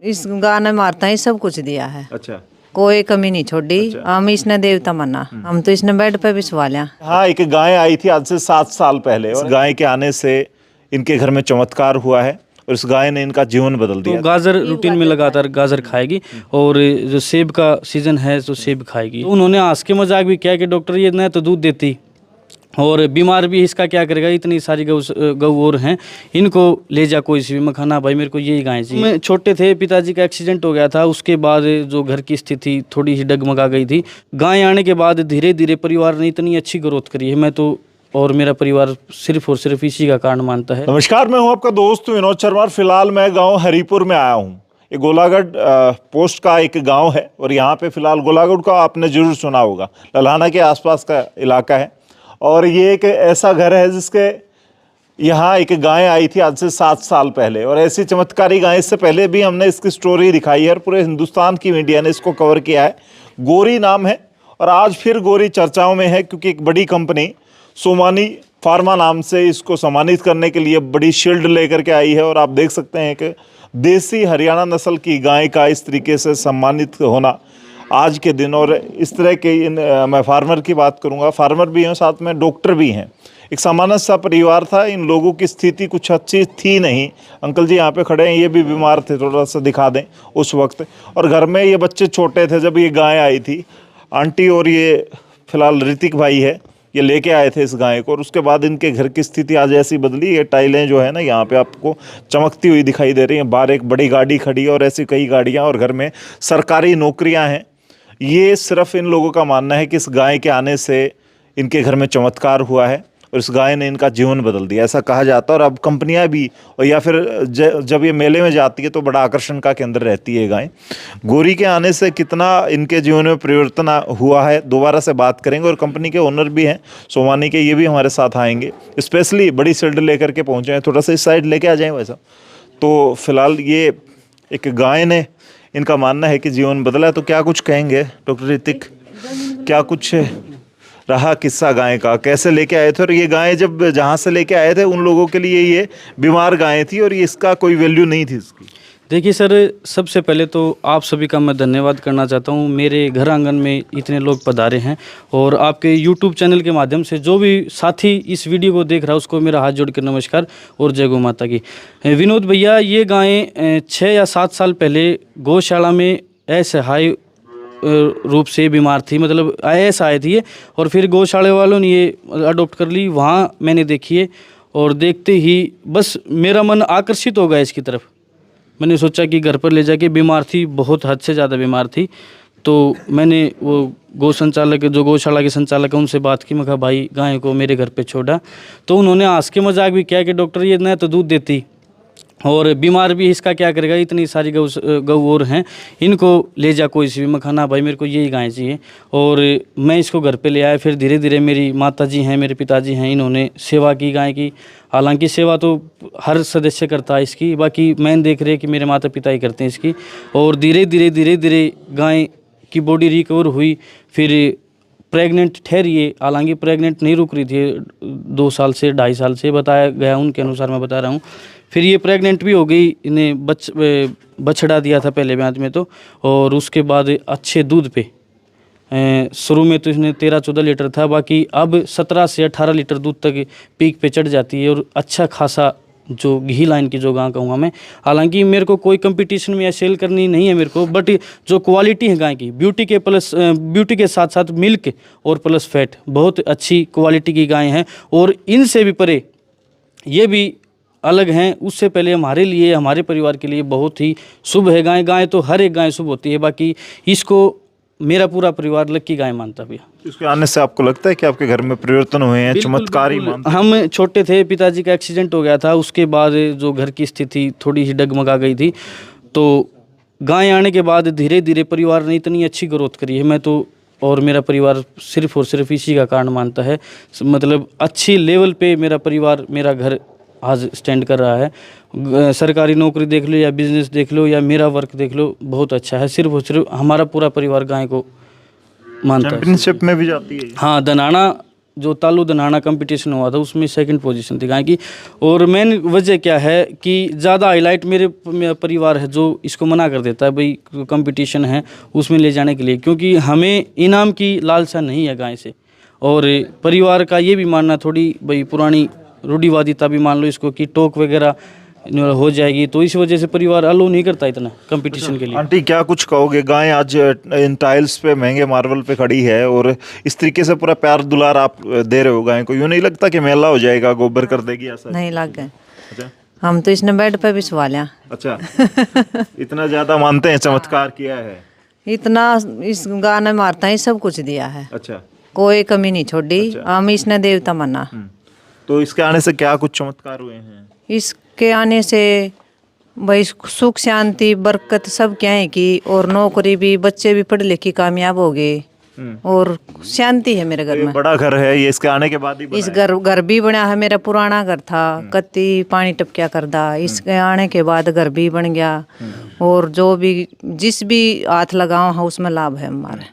इस गाने मारता ही सब कुछ दिया है। अच्छा, कोई कमी नहीं छोड़ी। हम इसने देवता माना, हम तो इसने बेड पे बिछवा लिया। हाँ, एक गाय आई थी आज से 7 साल पहले और गाय के आने से इनके घर में चमत्कार हुआ है और इस गाय ने इनका जीवन बदल दिया। तो गाजर रूटीन में लगातार गाजर खाएगी और जो सेब का सीजन है तो सेब खाएगी। तो उन्होंने हंस के मजाक भी किया कि डॉक्टर ये ना तो दूध देती और बीमार भी इसका क्या करेगा, इतनी सारी गऊ और हैं, इनको ले जा कोई सी भी मखाना, भाई मेरे को यही गाय चाहिए। मैं छोटे थे, पिताजी का एक्सीडेंट हो गया था, उसके बाद जो घर की स्थिति थोड़ी सी डगमगा गई थी। गाय आने के बाद धीरे धीरे परिवार ने इतनी अच्छी ग्रोथ करी है, मैं तो और मेरा परिवार सिर्फ और सिर्फ इसी का कारण मानता है। नमस्कार, मैं हूं आपका दोस्त विनोद शर्मा। फिलहाल मैं गांव हरिपुर में आया हूं। ये गोलागढ़ पोस्ट का एक गांव है और यहाँ पे फिलहाल गोलागढ़ का आपने जरूर सुना होगा, लल्हाना के आसपास का इलाका है। और ये एक ऐसा घर है जिसके यहाँ एक गाय आई थी आज से 7 साल पहले और ऐसी चमत्कारी गाय इससे पहले भी हमने इसकी स्टोरी दिखाई है और पूरे हिंदुस्तान की मीडिया ने इसको कवर किया है। गोरी नाम है और आज फिर गोरी चर्चाओं में है क्योंकि एक बड़ी कंपनी सोमानी फार्मा नाम से इसको सम्मानित करने के लिए बड़ी शील्ड लेकर के आई है। और आप देख सकते हैं कि देसी हरियाणा नस्ल की गाय का इस तरीके से सम्मानित होना आज के दिन। और इस तरह के मैं फार्मर की बात करूंगा, फार्मर भी हैं, साथ में डॉक्टर भी हैं। एक सामान्य सा परिवार था, इन लोगों की स्थिति कुछ अच्छी थी नहीं। अंकल जी यहाँ पे खड़े हैं, ये भी बीमार थे, थोड़ा सा दिखा दें उस वक्त। और घर में ये बच्चे छोटे थे जब ये गाय आई थी। आंटी और ये फिलहाल ऋतिक भाई है, ये लेके आए थे इस गाय को और उसके बाद इनके घर की स्थिति आज ऐसी बदली। ये टाइलें जो है ना यहाँ पे आपको चमकती हुई दिखाई दे रही हैं। बाहर एक बड़ी गाड़ी खड़ी है और ऐसी कई गाड़ियाँ और घर में सरकारी नौकरियाँ हैं। ये सिर्फ इन लोगों का मानना है कि इस गाय के आने से इनके घर में चमत्कार हुआ है और इस गाय ने इनका जीवन बदल दिया, ऐसा कहा जाता है। और अब कंपनियां भी और या फिर जब ये मेले में जाती है तो बड़ा आकर्षण का केंद्र रहती है गाय। गोरी के आने से कितना इनके जीवन में परिवर्तन हुआ है दोबारा से बात करेंगे। और कंपनी के ओनर भी हैं सोमानी के, ये भी हमारे साथ आएंगे, स्पेशली बड़ी शील्ड लेकर के पहुँचे हैं। थोड़ा सा इस साइड लेके आ जाएँ वैसा। तो फिलहाल ये एक गाय ने, इनका मानना है कि जीवन बदला है। तो क्या कुछ कहेंगे डॉक्टर ऋतिक, क्या कुछ रहा किस्सा गाय का, कैसे लेके आए थे? और ये गाय जब जहाँ से लेके आए थे उन लोगों के लिए ये बीमार गाय थी और ये इसका कोई वैल्यू नहीं थी इसकी। देखिए सर, सबसे पहले तो आप सभी का मैं धन्यवाद करना चाहता हूँ। मेरे घर आंगन में इतने लोग पधारे हैं और आपके YouTube चैनल के माध्यम से जो भी साथी इस वीडियो को देख रहा है उसको मेरा हाथ जोड़ कर नमस्कार और जय गौ माता की। विनोद भैया, ये गायें 6 या 7 साल पहले गौशाला में असहाय रूप से बीमार थी, मतलब ऐसा आए थी और फिर गौशाले वालों ने ये अडॉप्ट कर ली। वहाँ मैंने देखी है और देखते ही बस मेरा मन आकर्षित हो गया इसकी तरफ। मैंने सोचा कि घर पर ले जाके, बीमार थी, बहुत हद से ज़्यादा बीमार थी। तो मैंने वो गौ संचालक, जो गौशाला के संचालक हैं, उनसे बात की। मैं कहा भाई गाय को मेरे घर पे छोड़ा। तो उन्होंने हंस के मजाक भी किया कि डॉक्टर ये ना तो दूध देती और बीमार भी इसका क्या करेगा, इतनी सारी गऊ और हैं, इनको ले जा कोई सी भी मखाना, भाई मेरे को यही गाय चाहिए। और मैं इसको घर पे ले आया। फिर धीरे धीरे मेरी माता जी हैं, मेरे पिताजी हैं, इन्होंने सेवा की गाय की। हालांकि सेवा तो हर सदस्य करता है इसकी, बाकी मैं देख रहे कि मेरे माता पिता ही करते हैं इसकी। और धीरे धीरे गाय की बॉडी रिकवर हुई। फिर प्रेग्नेंट ठहरी है, हालांकि प्रेग्नेंट नहीं रुक रही थी 2 साल से 2.5 साल से बताया गया, उनके अनुसार मैं बता रहा हूँ। फिर ये प्रेग्नेंट भी हो गई, इन्हें बछड़ा दिया था पहले ब्याह में तो। और उसके बाद अच्छे दूध पे, शुरू में तो इसने 13-14 लीटर था, बाकी अब 17 से 18 लीटर दूध तक पीक पे चढ़ जाती है। और अच्छा खासा जो घी लाइन की जो गाय कहूँगा मैं, हालांकि मेरे को कोई कंपटीशन में या सेल करनी नहीं है मेरे को, बट जो क्वालिटी है गाय की, ब्यूटी के साथ साथ मिल्क और प्लस फैट, बहुत अच्छी क्वालिटी की गाय हैं। और इनसे भी परे ये भी अलग हैं। उससे पहले हमारे लिए, हमारे परिवार के लिए बहुत ही शुभ है गाय। गाय तो हर एक गाय शुभ होती है, बाकी इसको मेरा पूरा परिवार लक्की गाय मानता भी है। इसके आने से आपको लगता है कि आपके घर में परिवर्तन हुए हैं, चमत्कारी मानते हैं? हम छोटे थे, पिताजी का एक्सीडेंट हो गया था, उसके बाद जो घर की स्थिति थोड़ी सी डगमगा गई थी। तो गाय आने के बाद धीरे धीरे परिवार ने इतनी अच्छी ग्रोथ करी है, मैं तो और मेरा परिवार सिर्फ और सिर्फ इसी का कारण मानता है। मतलब अच्छी लेवल पे मेरा परिवार, मेरा घर आज स्टैंड कर रहा है। सरकारी नौकरी देख लो या बिजनेस देख लो या मेरा वर्क देख लो, बहुत अच्छा है। सिर्फ और सिर्फ हमारा पूरा परिवार गाय को मानता है। चैंपियनशिप में भी जाती है? हाँ, दनाना जो तालू दनाना कंपटीशन हुआ था उसमें सेकंड पोजीशन थी गाय की। और मेन वजह क्या है कि ज़्यादा हाईलाइट मेरे परिवार है जो इसको मना कर देता है भाई कंपटीशन है उसमें ले जाने के लिए, क्योंकि हमें इनाम की लालसा नहीं है गाय से। और परिवार का ये भी मानना थोड़ी भाई पुरानी रूढ़िवादिता भी मान लो इसको कि टोक वगैरह हो जाएगी, तो इस वजह से परिवार अलो नहीं करता इतना कंपटीशन के लिए। आंटी क्या कुछ कहोगे, गाय आज इन टाइल्स पे महंगे मार्बल पे खड़ी है और इस तरीके से पूरा प्यार दुलार आप दे रहे हो गाय को, यूं नहीं लगता कि मेला हो जाएगा, गोबर कर देगी ऐसा? नहीं लग गए, अच्छा हम तो इसने बेड पे बिछवा लिया। अच्छा इतना ज्यादा मानते हैं, चमत्कार किया है इतना इस गाने मारता है, सब कुछ दिया है, अच्छा कोई कमी नहीं छोड़ी। हम इसने देवता माना। तो इसके आने से क्या कुछ चमत्कार हुए हैं? इसके आने से भाई सुख शांति बरकत सब क्या है कि, और नौकरी भी, बच्चे भी पढ़े लिखे कामयाब हो गए और शांति है मेरे घर ये में। बड़ा घर है ये, इसके आने के बाद ही इस घर भी बना है, मेरा पुराना घर था, कत्ती पानी टपक्या करदा, इसके आने के बाद घर भी बन गया और जो भी जिस भी हाथ लगाओ है उसमें लाभ है हमारे।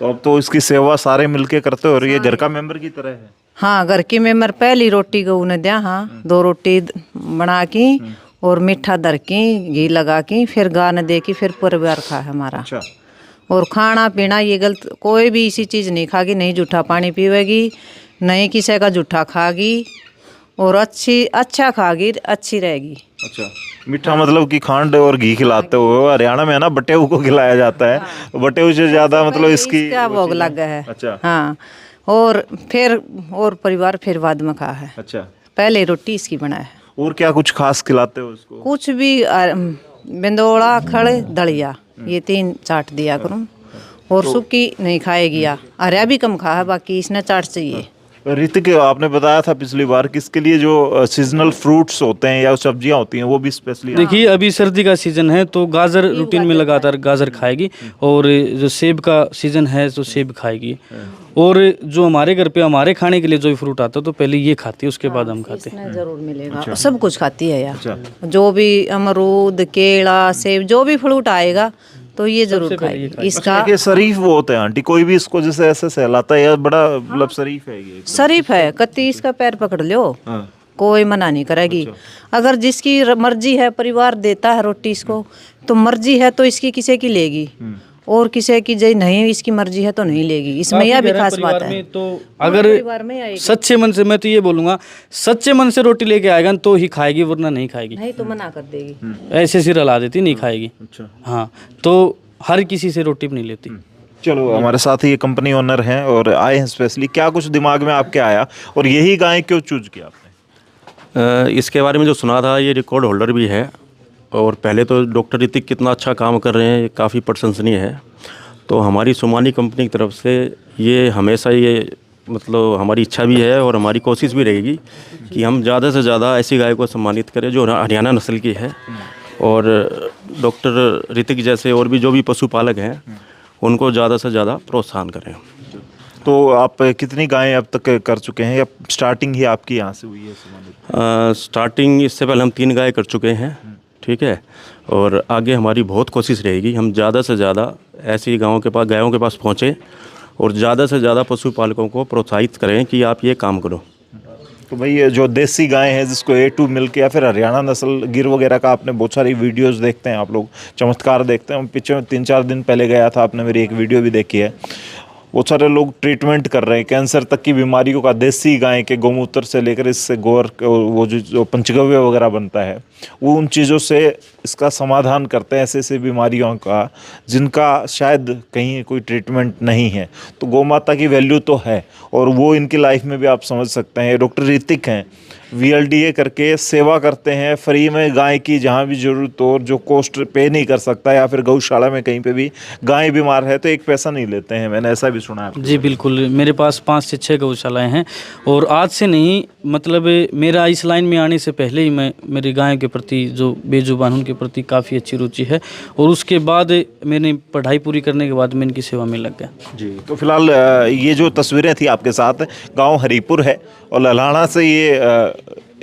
तो अब तो इसकी सेवा सारे मिलके करते हो और ये घर का मेंबर की तरह है। हाँ, घर की मेंबर पहली रोटी को उन्हें दिया, हाँ 2 रोटी बना की और मीठा दर की, घी लगा की, फिर गाने दे की, फिर परिवार खा है हमारा। अच्छा और खाना पीना ये गलत कोई भी इसी चीज़ नहीं खागी, नहीं जूठा पानी पीवेगी, नहीं किसी का जूठा खागी और अच्छा खागी, अच्छी रहेगी। अच्छा मीठा मतलब कि खांड और घी खिलाते हो? हरियाणा में है ना बटेऊ को खिलाया जाता है, बटेऊ से ज्यादा मतलब इसकी क्या भोग लग है। अच्छा हाँ, और फिर और परिवार फिर बाद में खा है, अच्छा पहले रोटी इसकी बना है। और क्या कुछ खास खिलाते हो इसको? कुछ भी बिंदोड़ा खड़ दलिया ये 3 चाट दिया करूँ और सूखी नहीं खाएगी, या हरा भी कम खा है, बाकी इसने चाट चाहिए। ऋतिक आपने बताया था पिछली बार कि इसके लिए जो सीजनल फ्रूट्स होते हैं या सब्जियां होती हैं वो भी स्पेशली। देखिए अभी सर्दी का सीजन है तो गाजर रूटीन में लगातार गाजर खाएगी, और जो सेब का सीजन है तो सेब खाएगी, और जो हमारे घर पे हमारे खाने के लिए जो फ्रूट आता है तो पहले ये खाती है, उसके बाद हम खाते हैं। इसने जरूर मिलेगा, सब कुछ खाती है यार, जो भी अमरूद केला सेब जो भी फ्रूट आएगा तो ये जरूर खाएगी। इसका ये शरीफ वो होते हैं आंटी, कोई भी इसको जैसे ऐसे सहलाता है, बड़ा मतलब शरीफ है ये। शरीफ है, कत्ती इसका पैर पकड़ लो, कोई मना नहीं करेगी। अगर जिसकी मर्जी है, परिवार देता है रोटी इसको, तो मर्जी है तो इसकी किसी की लेगी, और किसी की जय नहीं इसकी मर्जी है तो नहीं लेगी। इसमें यह भी खास बात है। तो अगर सच्चे मन से, मैं तो ये बोलूंगा सच्चे मन से रोटी लेके आएगा तो ही खाएगी, वरना नहीं खाएगी, नहीं तो मना कर देगी, ऐसे सिर हिला देती, नहीं खाएगी। अच्छा हाँ, तो हर किसी से रोटी भी नहीं लेती। चलो हमारे साथ ही ये कंपनी ओनर हैं और आए हैं स्पेशली, क्या कुछ दिमाग में आपके आया और यही गाय क्यों चूज किया आपने? इसके बारे में जो सुना था, ये रिकॉर्ड होल्डर भी है, और पहले तो डॉक्टर ऋतिक कितना अच्छा काम कर रहे हैं, ये काफ़ी प्रशंसनीय है। तो हमारी सोमानी कंपनी की तरफ से ये हमेशा ये मतलब हमारी इच्छा भी है और हमारी कोशिश भी रहेगी कि हम ज़्यादा से ज़्यादा ऐसी गाय को सम्मानित करें जो हरियाणा नस्ल की है, और डॉक्टर ऋतिक जैसे और भी जो भी पशुपालक हैं उनको ज़्यादा से ज़्यादा प्रोत्साहन करें। तो आप कितनी गायें अब तक कर चुके हैं या स्टार्टिंग ही आपकी यहाँ से हुई है? स्टार्टिंग इससे पहले हम 3 गाय कर चुके हैं, ठीक है, और आगे हमारी बहुत कोशिश रहेगी हम ज़्यादा से ज़्यादा ऐसी गायों के पास पहुँचें और ज़्यादा से ज़्यादा पशुपालकों को प्रोत्साहित करें कि आप ये काम करो। तो भाई ये जो देसी गाय है जिसको A2 मिल्क या फिर हरियाणा नस्ल गिर वगैरह का आपने बहुत सारी वीडियोस देखते हैं, आप लोग चमत्कार देखते हैं। पीछे 3-4 दिन पहले गया था, आपने मेरी एक वीडियो भी देखी है। बहुत सारे लोग ट्रीटमेंट कर रहे हैं कैंसर तक की बीमारियों का, देसी गाय के गोमूत्र से लेकर इससे गोर वो जो पंचगव्य वगैरह बनता है वो उन चीज़ों से इसका समाधान करते हैं, ऐसे ऐसे बीमारियों का जिनका शायद कहीं कोई ट्रीटमेंट नहीं है। तो गौ माता की वैल्यू तो है और वो इनकी लाइफ में भी आप समझ सकते हैं। डॉक्टर ऋतिक हैं, VLDA करके सेवा करते हैं फ्री में गाय की, जहाँ भी ज़रूरत हो, जो कॉस्ट पे नहीं कर सकता या फिर गौशाला में कहीं पे भी गाय बीमार है तो 1 पैसा नहीं लेते हैं, मैंने ऐसा भी सुना है। जी बिल्कुल, मेरे पास 5 से 6 गौशालाएँ हैं, और आज से नहीं, मतलब मेरा इस लाइन में आने से पहले ही मैं मेरी गायों के प्रति जो बेजुबान उनके प्रति काफ़ी अच्छी रुचि है, और उसके बाद मैंने पढ़ाई पूरी करने के बाद मैं इनकी सेवा में लग गया। जी, तो फिलहाल ये जो तस्वीरें थी आपके साथ, गांव हरीपुर है और लल्हाना से ये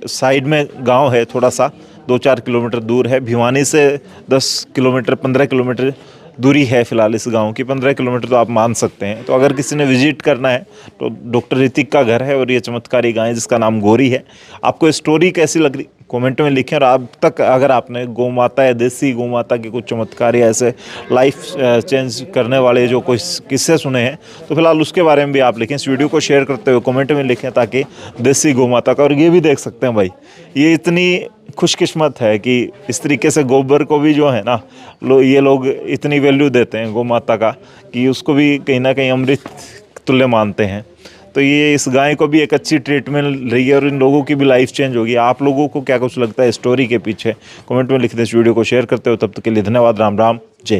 साइड में गांव है, थोड़ा सा 2-4 किलोमीटर दूर है। भिवानी से 10 किलोमीटर 15 किलोमीटर दूरी है फ़िलहाल इस गांव की, 15 किलोमीटर तो आप मान सकते हैं। तो अगर किसी ने विजिट करना है तो डॉक्टर ऋतिक का घर है और ये चमत्कारी गाय जिसका नाम गोरी है। आपको स्टोरी कैसी लग रही कमेंट में लिखें, और अब तक अगर आपने गौ माता या देसी गौ माता के कुछ चमत्कारी ऐसे लाइफ चेंज करने वाले जो कोई किस्से सुने हैं तो फिलहाल उसके बारे में भी आप लिखें। इस वीडियो को शेयर करते हुए कमेंट में लिखें ताकि देसी गौ माता का, और ये भी देख सकते हैं भाई, ये इतनी खुशकिस्मत है कि इस तरीके से गोबर को भी जो है ना ये लोग इतनी वैल्यू देते हैं गौ माता का कि उसको भी कहीं ना कहीं अमृत तुल्य मानते हैं। तो ये इस गाय को भी एक अच्छी ट्रीटमेंट रही है और इन लोगों की भी लाइफ चेंज होगी। आप लोगों को क्या कुछ लगता है स्टोरी के पीछे, कमेंट में लिख दें। इस वीडियो को शेयर करते हो, तब तक के लिए धन्यवाद। राम राम, जय।